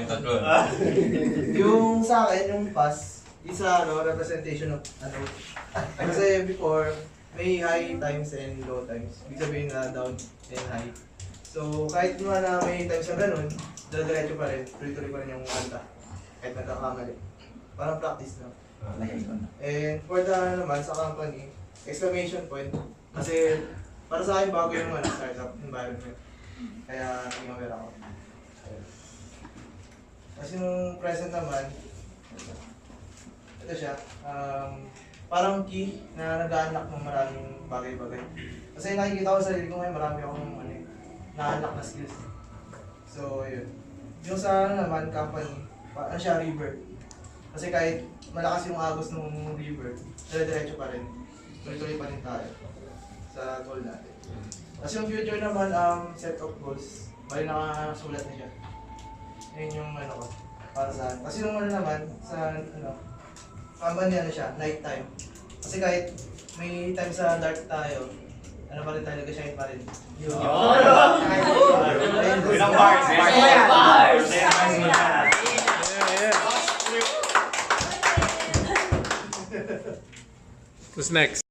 tatlo. Yung sa akin, yung pass, isa representation of kasi before, may high times and low times. Ibig sabihin na down and high. So kahit naman na may times na ganun, diretso pa rin, tuloy-tuloy pa rin yung kanta. Kahit nagkakamali. Parang practice na. And for the naman sa company, exclamation point. Kasi para sa akin bago yung startup environment. Kaya naging aware ako. Kasi yung present naman, ito siya, parang key na nag-unlock ng maraming bagay-bagay. Kasi nakikita ko sa sarili ko ngayon, marami akong na-unlock na skills. So, yun. Yung sa naman, company, ano siya, river. Kasi kahit malakas yung agos ng river, dire-diretso pa rin. Tuloy-tuloy pa rin tayo sa goal natin. Kasi yung future naman, set of goals, bali nakasulat na siya. Yun yung ko, para saan. Kasi yung naman, sa company siya, night time. Kasi kahit may time sa dark tayo, pa rin tayo, nag-shine pa rin. Yun. Ilang bars? Bars! Who's next?